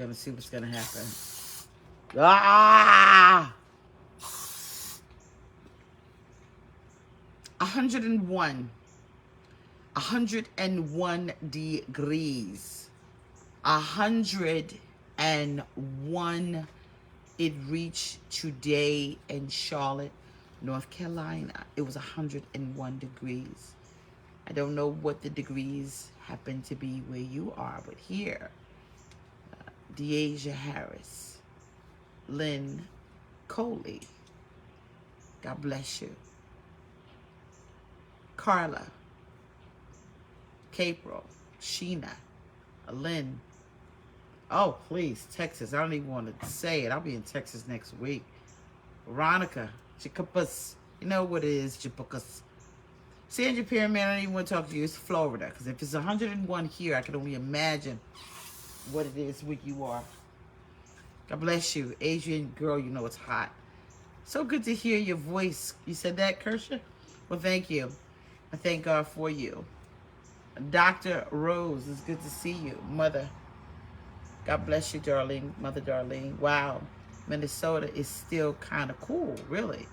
gonna see what's gonna happen. Ah! 101. 101 degrees. 101 it reached today in Charlotte, North Carolina. It was 101 degrees. I don't know what the degrees happen to be where you are, but here, Deasia Harris, Lynn Coley, God bless you. Carla, Capril, Sheena, Lynn. Oh, please, Texas. I don't even want to say it. I'll be in Texas next week. Veronica, Chicopus. You know what it is, Chicopus. Sandra Pyramid, I don't even want to talk to you. It's Florida. Because if it's 101 here, I can only imagine what it is where you are. God bless you. Adrian, girl, you know it's hot. So good to hear your voice. You said that, Kersha? Well, thank you. I thank God for you. Dr. Rose, it's good to see you. Mother, God bless you, darling. Mother, darling. Wow. Minnesota is still kind of cool, really.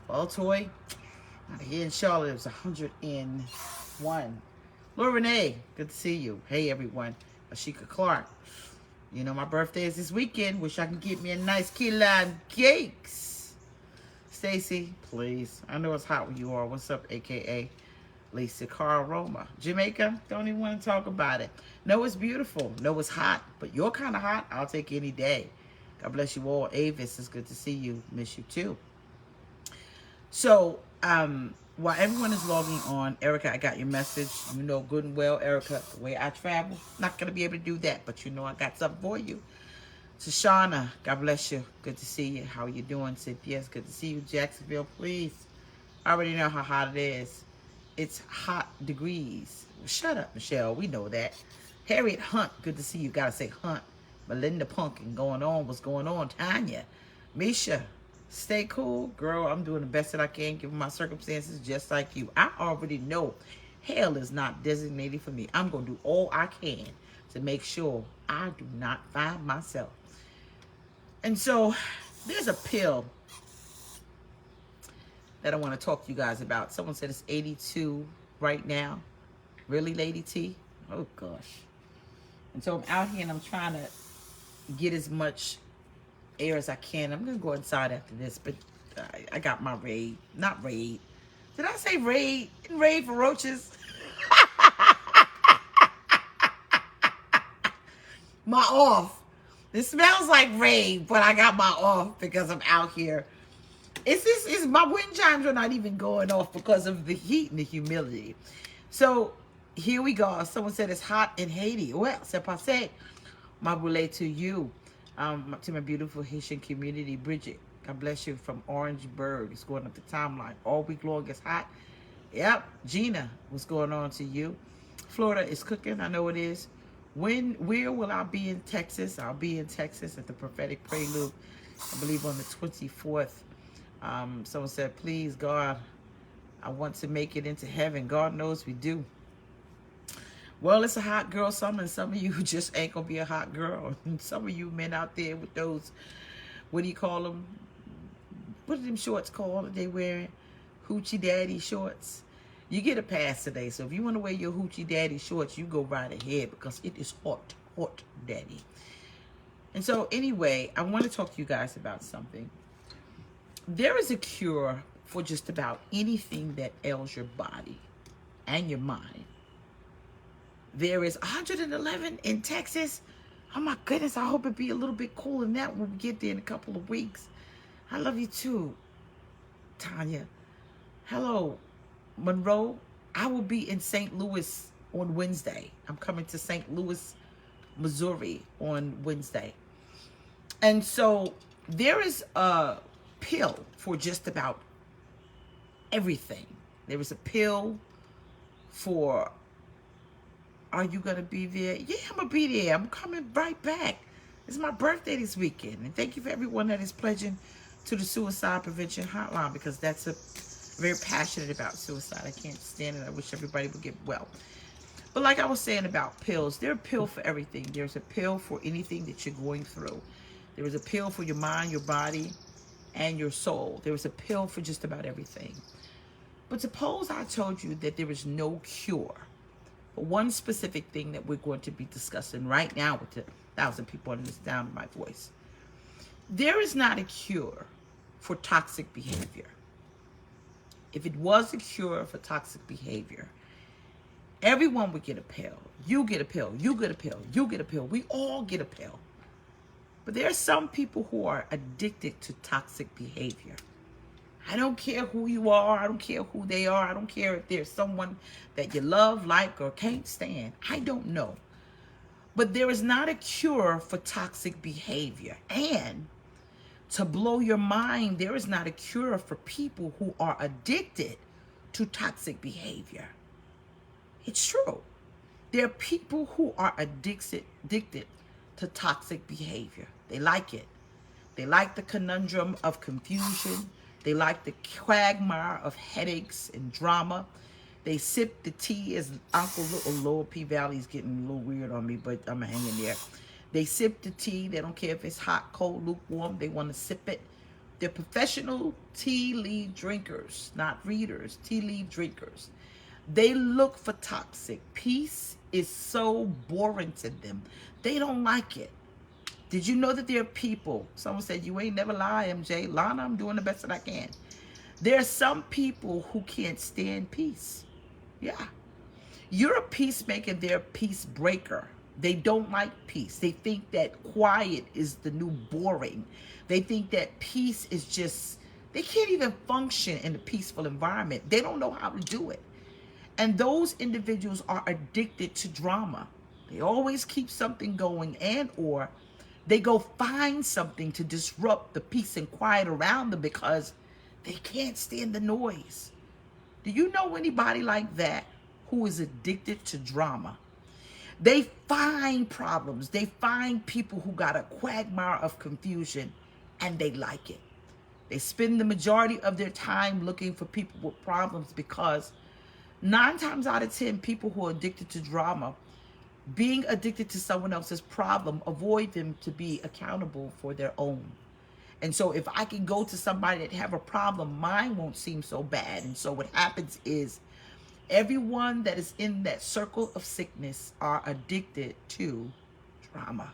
Well, Toy, here in Charlotte, it was 101. Laura Renee, good to see you. Hey, everyone. Ashika Clark. You know, my birthday is this weekend. Wish I could get me a nice kilo of cakes. Stacy, please. I know it's hot where you are. What's up, a.k.a. Lisa Carl Roma. Jamaica, don't even want to talk about it. No, it's beautiful. No, it's hot. But you're kind of hot. I'll take any day. God bless you all. Avis, it's good to see you. Miss you too. So, while everyone is logging on, Erica, I got your message. You know good and well, Erica, the way I travel, not going to be able to do that. But you know I got something for you. Shoshana, God bless you. Good to see you. How are you doing? Cynthia, it's good to see you. Jacksonville, please. I already know how hot it is. It's hot degrees. Shut up, Michelle. We know that. Harriet Hunt, good to see you. Gotta say Hunt. Melinda Punkin, going on. What's going on? Tanya. Misha, stay cool. Girl, I'm doing the best that I can given my circumstances just like you. I already know hell is not designated for me. I'm going to do all I can to make sure I do not find myself. And so there's a pill that I want to talk to you guys about. Someone said it's 82 right now. Really, Lady T? Oh, gosh. And so I'm out here and I'm trying to get as much air as I can. I'm going to go inside after this, but I got my raid. Not raid. Did I say raid? Raid for roaches? My off. It smells like raid, but I got my off because I'm out here. It's my wind chimes are not even going off because of the heat and the humidity. So here we go. Someone said it's hot in Haiti. Well, c'est passé. My boule to you, to my beautiful Haitian community, Bridget. God bless you from Orangeburg. It's going up the timeline. All week long it's hot. Yep. Gina, what's going on to you? Florida is cooking. I know it is. Where will I be in Texas? I'll be in Texas at the Prophetic Prelude, I believe on the 24th. Someone said, please, God, I want to make it into heaven. God knows we do. Well, it's a hot girl summer, and some of you just ain't going to be a hot girl. And some of you men out there with those, what do you call them? What are them shorts called that they wearing? Hoochie Daddy shorts. You get a pass today. So if you want to wear your Hoochie Daddy shorts, you go right ahead because it is hot, hot daddy. And so anyway, I want to talk to you guys about something. There is a cure for just about anything that ails your body and your mind. There is 111 in Texas. Oh my goodness, I hope it be a little bit cooler than that when we get there in a couple of weeks. I love you too, Tanya. Hello, Monroe. I will be in St. Louis on Wednesday. I'm coming to St. Louis, Missouri on Wednesday. And so there is a pill for just about everything. There is a pill for, are you going to be there? Yeah, I'm going to be there. I'm coming right back. It's my birthday this weekend. And thank you for everyone that is pledging to the Suicide Prevention Hotline, because that's very passionate about suicide. I can't stand it. I wish everybody would get well. But like I was saying about pills, there's a pill for everything. There's a pill for anything that you're going through. There is a pill for your mind, your body, and your soul. There is a pill for just about everything. But suppose I told you that there is no cure for one specific thing that we're going to be discussing right now with the 1,000 people under the sound of my voice. There is not a cure for toxic behavior. If it was a cure for toxic behavior, everyone would get a pill. You get a pill. You get a pill. You get a pill. We all get a pill. But there are some people who are addicted to toxic behavior. I don't care who you are. I don't care who they are. I don't care if there's someone that you love, like, or can't stand. I don't know. But there is not a cure for toxic behavior. And to blow your mind, there is not a cure for people who are addicted to toxic behavior. It's true. There are people who are addicted to toxic behavior. They like it. They like the conundrum of confusion. They like the quagmire of headaches and drama. They sip the tea, as Uncle Lower P Valley is getting a little weird on me, but I'm hanging there. They sip the tea. They don't care if it's hot, cold, lukewarm. They want to sip it. They're professional tea leaf drinkers, not readers, tea leaf drinkers. They look for toxic. Peace is so boring to them. They don't like it. Did you know that there are people, someone said, you ain't never lie, MJ. Lana, I'm doing the best that I can. There are some people who can't stand peace. Yeah. You're a peacemaker, they're a peace breaker. They don't like peace. They think that quiet is the new boring. They think that peace is just, they can't even function in a peaceful environment. They don't know how to do it. And those individuals are addicted to drama. They always keep something going, and or they go find something to disrupt the peace and quiet around them because they can't stand the noise. Do you know anybody like that who is addicted to drama? They find problems. They find people who got a quagmire of confusion, and they like it. They spend the majority of their time looking for people with problems because 9 times out of 10, people who are addicted to drama, being addicted to someone else's problem, avoid them to be accountable for their own. And so if I can go to somebody that have a problem, mine won't seem so bad. And so what happens is everyone that is in that circle of sickness are addicted to drama.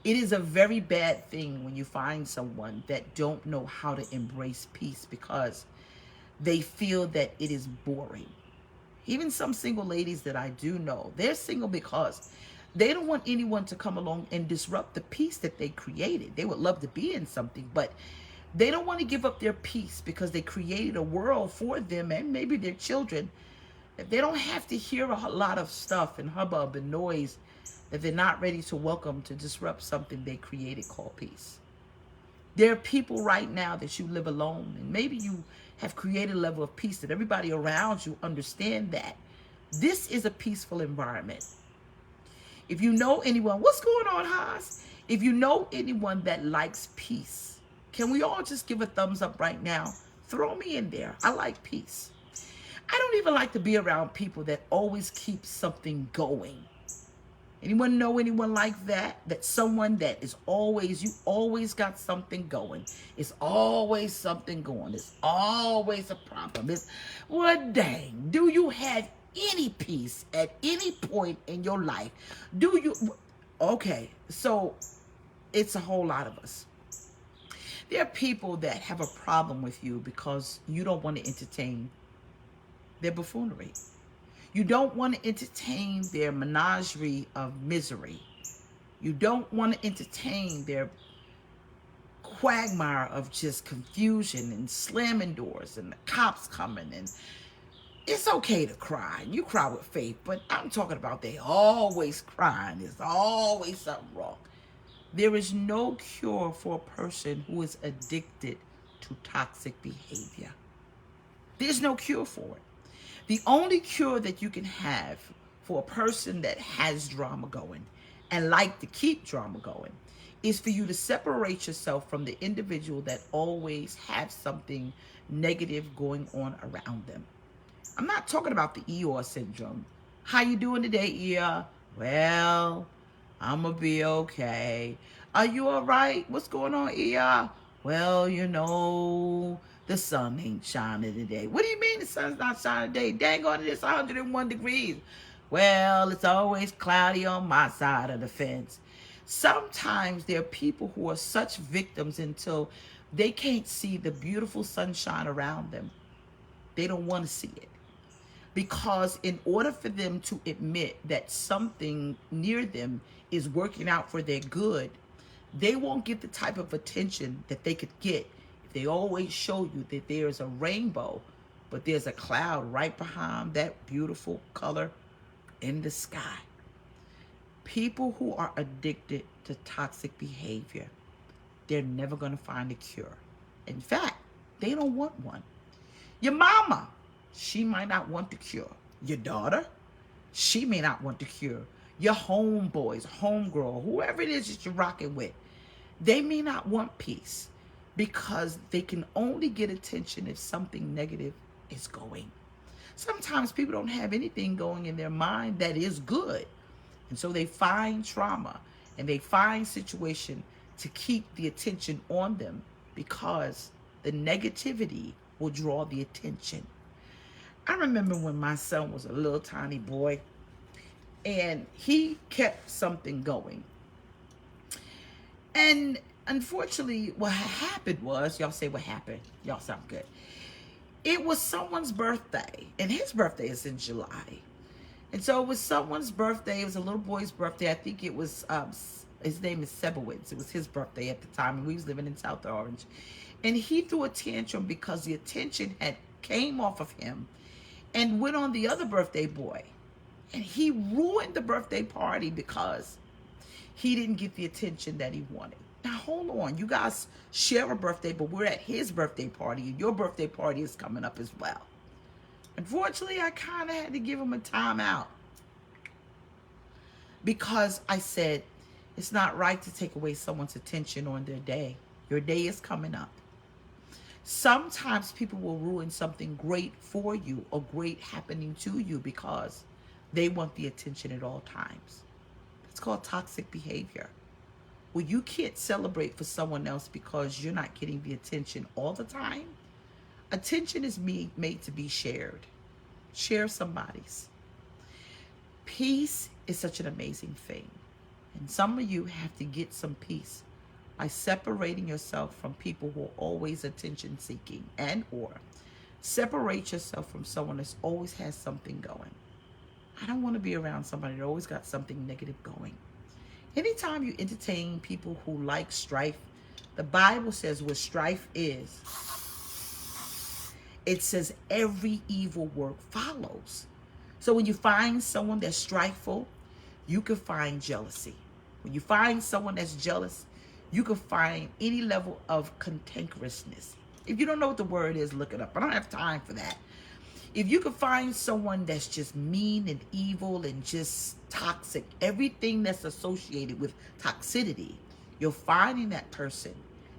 It is a very bad thing when you find someone that don't know how to embrace peace because they feel that it is boring. Even some single ladies that I do know, they're single because they don't want anyone to come along and disrupt the peace that they created. They would love to be in something, but they don't want to give up their peace because they created a world for them and maybe their children that they don't have to hear a lot of stuff and hubbub and noise that they're not ready to welcome to disrupt something they created called peace. There are people right now that you live alone, and maybe you have created a level of peace that everybody around you understand that this is a peaceful environment. If you know anyone, what's going on, Haas? If you know anyone that likes peace, can we all just give a thumbs up right now? Throw me in there. I like peace. I don't even like to be around people that always keep something going. Anyone know anyone like that? That someone that is always, you always got something going. It's always something going. It's always a problem. It's, well, dang, do you have any peace at any point in your life? Do you? Okay, so it's a whole lot of us. There are people that have a problem with you because you don't want to entertain their buffoonery. You don't want to entertain their menagerie of misery. You don't want to entertain their quagmire of just confusion and slamming doors and the cops coming. And it's okay to cry. You cry with faith, but I'm talking about they always crying. There's always something wrong. There is no cure for a person who is addicted to toxic behavior. There's no cure for it. The only cure that you can have for a person that has drama going and like to keep drama going is for you to separate yourself from the individual that always has something negative going on around them. I'm not talking about the Eeyore syndrome. How you doing today, Ia? Well, I'ma be okay. Are you all right? What's going on, Ia? Well, the sun ain't shining today. What do you mean the sun's not shining today? Dang on, it's 101 degrees. Well, it's always cloudy on my side of the fence. Sometimes there are people who are such victims until they can't see the beautiful sunshine around them. They don't want to see it. Because in order for them to admit that something near them is working out for their good, they won't get the type of attention that they could get if they always show you that there's a rainbow, but there's a cloud right behind that beautiful color in the sky. People who are addicted to toxic behavior, they're never going to find a cure. In fact, they don't want one. Your mama, she might not want the cure. Your daughter, she may not want the cure. Your homeboys, homegirl, whoever it is that you're rocking with, they may not want peace because they can only get attention if something negative is going. Sometimes people don't have anything going in their mind that is good. And so they find trauma and they find situation to keep the attention on them because the negativity will draw the attention. I remember when my son was a little tiny boy and he kept something going. And unfortunately, what happened was, y'all say what happened? Y'all sound good. It was someone's birthday, and his birthday is in July. And so it was someone's birthday. It was a little boy's birthday. I think it was, his name is Sebowitz. It was his birthday at the time, and we was living in South Orange. And he threw a tantrum because the attention had came off of him and went on the other birthday boy. And he ruined the birthday party because he didn't get the attention that he wanted. Now, hold on. You guys share a birthday, but we're at his birthday party, and your birthday party is coming up as well. Unfortunately, I kind of had to give him a timeout because I said, it's not right to take away someone's attention on their day. Your day is coming up. Sometimes people will ruin something great for you or great happening to you because they want the attention at all times. It's called toxic behavior. Well, you can't celebrate for someone else because you're not getting the attention all the time. Attention is made to be shared. Share somebody's. Peace is such an amazing thing. And some of you have to get some peace by separating yourself from people who are always attention seeking, and or separate yourself from someone that always has something going. I don't want to be around somebody that always got something negative going. Anytime you entertain people who like strife, the Bible says where strife is, it says every evil work follows. So when you find someone that's strifeful, you can find jealousy. When you find someone that's jealous, you can find any level of cantankerousness. If you don't know what the word is, look it up. I don't have time for that. If you can find someone that's just mean and evil and just toxic, everything that's associated with toxicity, you'll find in that person.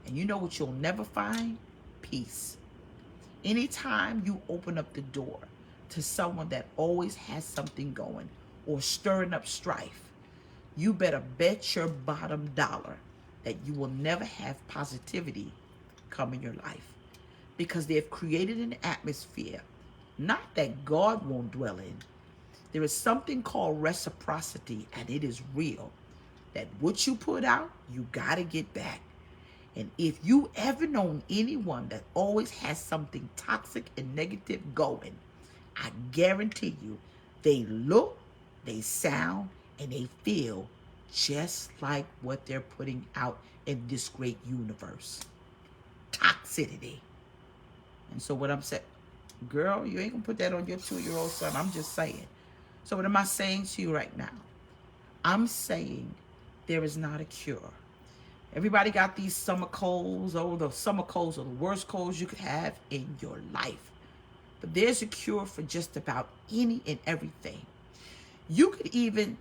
And you know what you'll never find? Peace. Anytime you open up the door to someone that always has something going or stirring up strife, you better bet your bottom dollar that you will never have positivity come in your life, because they've created an atmosphere, not that God won't dwell in. There is something called reciprocity, and it is real, that what you put out, you got to get back. And if you ever known anyone that always has something toxic and negative going, I guarantee you, they look, they sound, and they feel just like what they're putting out in this great universe. Toxicity. And so what I'm saying, girl, you ain't gonna put that on your 2-year-old son. I'm just saying. So what am I saying to you right now? I'm saying there is not a cure. Everybody got these summer colds. Oh, the summer colds are the worst colds you could have in your life. But there's a cure for just about any and everything. You could even,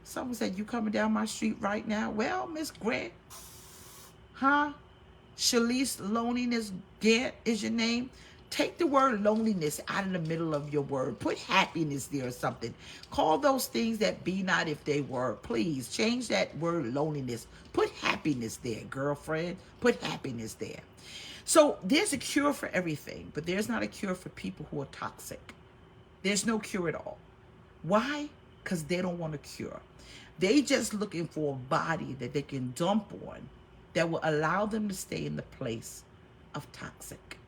someone said, you coming down my street right now? Well, Miss Grant, huh? Shalice Loneliness Gant is your name. Take the word loneliness out of the middle of your word. Put happiness there or something. Call those things that be not if they were. Please change that word loneliness. Put happiness there, girlfriend. Put happiness there. So there's a cure for everything, but there's not a cure for people who are toxic. There's no cure at all. Why? Because they don't want a cure. They just looking for a body that they can dump on that will allow them to stay in the place of toxic.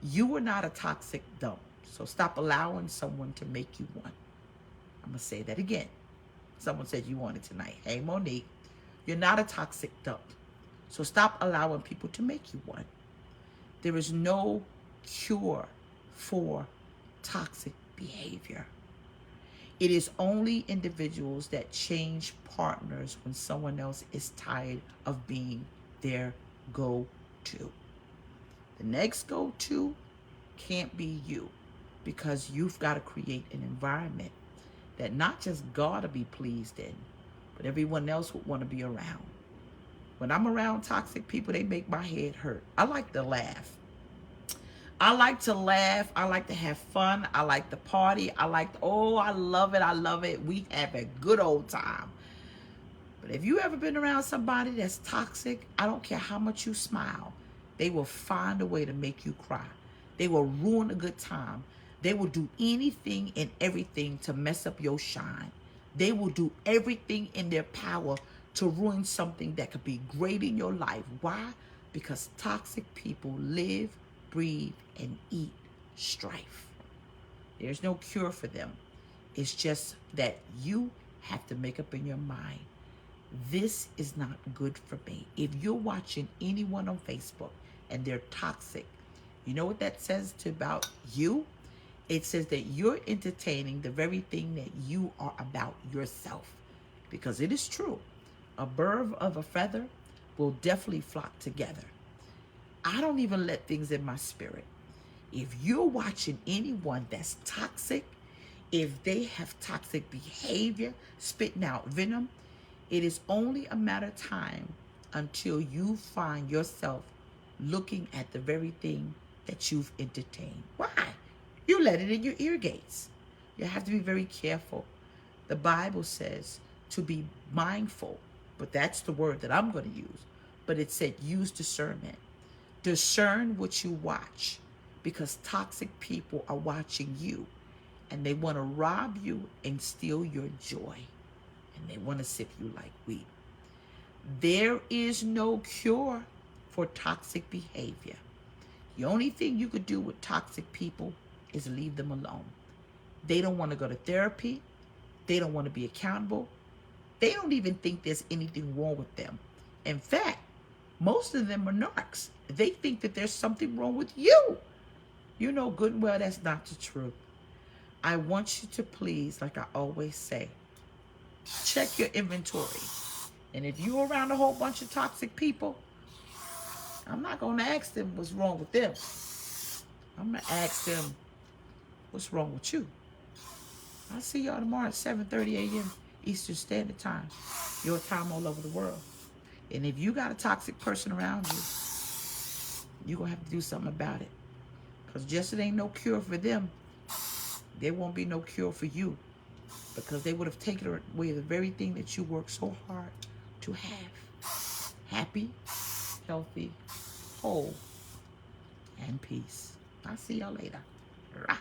You are not a toxic dump. So stop allowing someone to make you one. I'm going to say that again. Someone said you wanted tonight. Hey, Monique, you're not a toxic dump. So stop allowing people to make you one. There is no cure for toxic behavior. It is only individuals that change partners when someone else is tired of being their go-to. The next go-to can't be you, because you've got to create an environment that not just God will be pleased in, but everyone else would want to be around. When I'm around toxic people, they make my head hurt. I like to laugh. I like to laugh. I like to have fun. I like to party. I love it. I love it. We have a good old time. But if you ever been around somebody that's toxic, I don't care how much you smile. They will find a way to make you cry. They will ruin a good time. They will do anything and everything to mess up your shine. They will do everything in their power to ruin something that could be great in your life. Why? Because toxic people live, breathe, and eat strife. There's no cure for them. It's just that you have to make up in your mind, this is not good for me. If you're watching anyone on Facebook and they're toxic, you know what that says about you? It says that you're entertaining the very thing that you are about yourself. Because it is true. A bird of a feather will definitely flock together. I don't even let things in my spirit. If you're watching anyone that's toxic, if they have toxic behavior, spitting out venom, it is only a matter of time until you find yourself looking at the very thing that you've entertained. Why? You let it in your ear gates. You have to be very careful. The Bible says to be mindful, but that's the word that I'm going to use. But it said use discernment. Discern what you watch, because toxic people are watching you and they want to rob you and steal your joy. And they want to sip you like weed. There is no cure for toxic behavior. The only thing you could do with toxic people is leave them alone. They don't want to go to therapy. They don't want to be accountable. They don't even think there's anything wrong with them. In fact, most of them are narcs. They think that there's something wrong with you. You know good and well that's not the truth. I want you to please, like I always say, check your inventory. And if you're around a whole bunch of toxic people, I'm not going to ask them what's wrong with them. I'm going to ask them what's wrong with you. I'll see y'all tomorrow at 7:30 a.m. Eastern Standard Time. Your time all over the world. And if you got a toxic person around you, you're going to have to do something about it. Because just it ain't no cure for them, there won't be no cure for you. Because they would have taken away the very thing that you worked so hard to have. Happy, healthy, whole, and peace. I'll see y'all later. Rah.